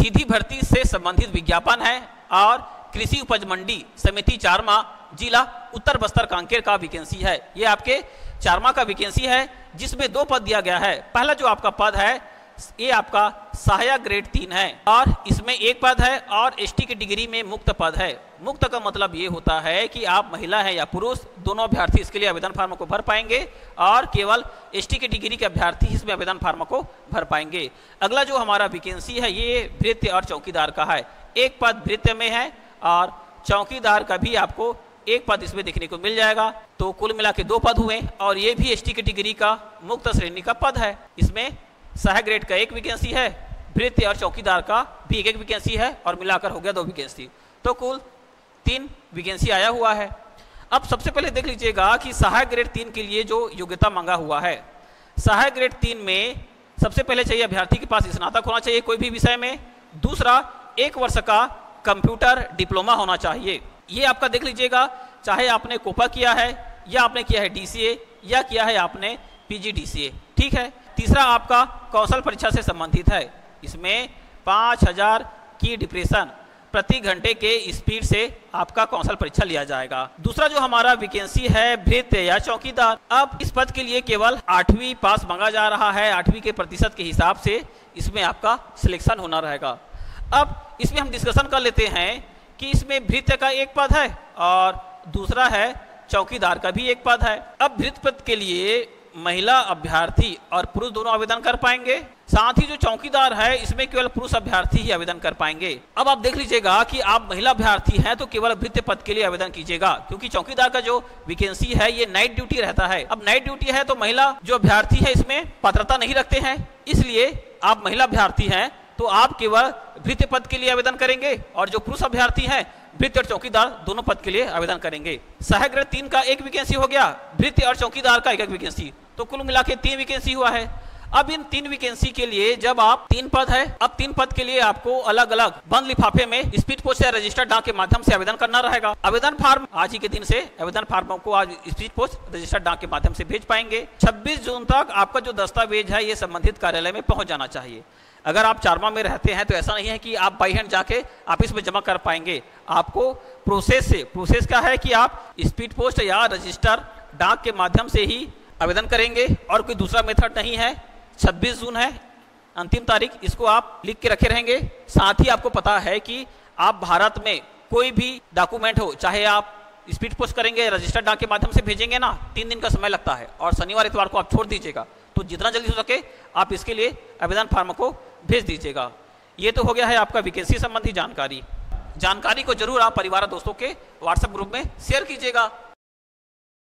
सीधी भर्ती से संबंधित विज्ञापन है और कृषि उपज मंडी समिति चारमा, जिला उत्तर बस्तर कांकेर का वैकेंसी है। ये आपके चारमा का वैकेंसी है जिसमें 2 पद दिया गया है। पहला जो आपका पद है ये आपका सहायक ग्रेड 3 है और इसमें 1 पद है और एसटी कैटेगरी में मुक्त पद है। मुक्त का मतलब ये होता है कि आप महिला हैं या पुरुष दोनों अभ्यर्थी इसके लिए आवेदन फार्म को भर पाएंगे और केवल एसटी कैटेगरी के अभ्यर्थी इसमें आवेदन फार्म को भर पाएंगे। अगला जो हमारा वैकेंसी है ये भृत्य और चौकीदार का है। 1 पद भृत्य में है और चौकीदार का भी आपको 1 पद इसमें देखने को मिल जाएगा। तो कुल मिला के 2 पद हुए और ये भी एसटी कैटेगरी का मुक्त श्रेणी का पद है। इसमें सहायक ग्रेड का 1 वैकेंसी है, भृत्य और चौकीदार का भी 1 वैकेंसी है और मिलाकर हो गया 2 वैकेंसी। तो कुल 3 वैकेंसी आया हुआ है। अब सबसे पहले देख लीजिएगा कि सहायक ग्रेड 3 के लिए जो योग्यता मांगा हुआ है। सहायक ग्रेड 3 में सबसे पहले चाहिए अभ्यर्थी के पास स्नातक होना चाहिए कोई भी विषय में। दूसरा 1 वर्ष का कंप्यूटर डिप्लोमा होना चाहिए। ये आपका देख लीजिएगा, चाहे आपने कोपा किया है या आपने किया है डीसीए या किया है आपने पीजीडीसीए, ठीक है। तीसरा आपका कौशल परीक्षा से संबंधित है। इसमें 5000 की डिप्रेशन प्रति घंटे के स्पीड से आपका कौशल परीक्षा लिया जाएगा। दूसरा जो हमारा वैकेंसी है भृत्य या चौकीदार। अब इस पद के लिए केवल 8वीं पास मांगा जा रहा है। 8वीं के प्रतिशत के हिसाब से इसमें आपका सिलेक्शन होना रहेगा। अब इसमें हम डिस्कशन कर लेते हैं कि इसमें भृत्य का 1 पद है और दूसरा है चौकीदार का भी 1 पद है। अब भृत्य पद के लिए महिला अभ्यर्थी और पुरुष दोनों आवेदन कर पाएंगे। साथ ही जो चौकीदार है इसमें केवल पुरुष अभ्यर्थी ही आवेदन कर पाएंगे। अब आप देख लीजिएगा कि आप महिला अभ्यर्थी हैं तो केवल भृत्य पद के लिए आवेदन कीजिएगा, क्योंकि चौकीदार का जो वैकेंसी है ये नाइट ड्यूटी रहता है। अब नाइट ड्यूटी है तो महिला जो अभ्यर्थी है इसमें पात्रता नहीं रखते हैं, इसलिए आप महिला अभ्यर्थी हैं तो आप केवल भृत्य पद के लिए आवेदन करेंगे और जो पुरुष अभ्यर्थी हैं भृत्य और चौकीदार दोनों पद के लिए आवेदन करेंगे। सहायक ग्रेड 3 का 1 वैकेंसी हो गया, भृत्य और चौकीदार का 1 वैकेंसी, तो कुल मिला के 3 वैकेंसी हुआ है। अब इन 3 वैकेंसी के लिए जब आप 3 पद है, अब 3 पद के लिए आपको अलग अलग बंद लिफाफे में स्पीड पोस्ट या रजिस्टर्ड डाक के माध्यम से आवेदन करना रहेगा। आवेदन फार्म आज ही के दिन से आवेदन फार्मों को आज स्पीड पोस्ट रजिस्टर्ड डाक के माध्यम से भेज पाएंगे। 26 जून तक आपका जो दस्तावेज है ये संबंधित कार्यालय में पहुंच जाना चाहिए। अगर आप चारमा में रहते हैं तो ऐसा नहीं है कि आप बाई हैंड जाके ऑफिस में जमा कर पाएंगे। आपको प्रोसेस क्या है कि आप स्पीड पोस्ट या रजिस्टर डाक के माध्यम से ही आवेदन करेंगे और कोई दूसरा मेथड नहीं है। 26 जून है अंतिम तारीख, इसको आप लिख के रखे रहेंगे। साथ ही आपको पता है कि आप भारत में कोई भी डॉक्यूमेंट हो, चाहे आप स्पीड पोस्ट करेंगे रजिस्टर्ड डाक के माध्यम से भेजेंगे ना, 3 दिन का समय लगता है और शनिवार इतवार को आप छोड़ दीजिएगा। तो जितना जल्दी हो सके आप इसके लिए आवेदन फार्म को भेज दीजिएगा। ये तो हो गया है आपका वैकेंसी संबंधी जानकारी को जरूर आप परिवार दोस्तों के व्हाट्सएप ग्रुप में शेयर कीजिएगा।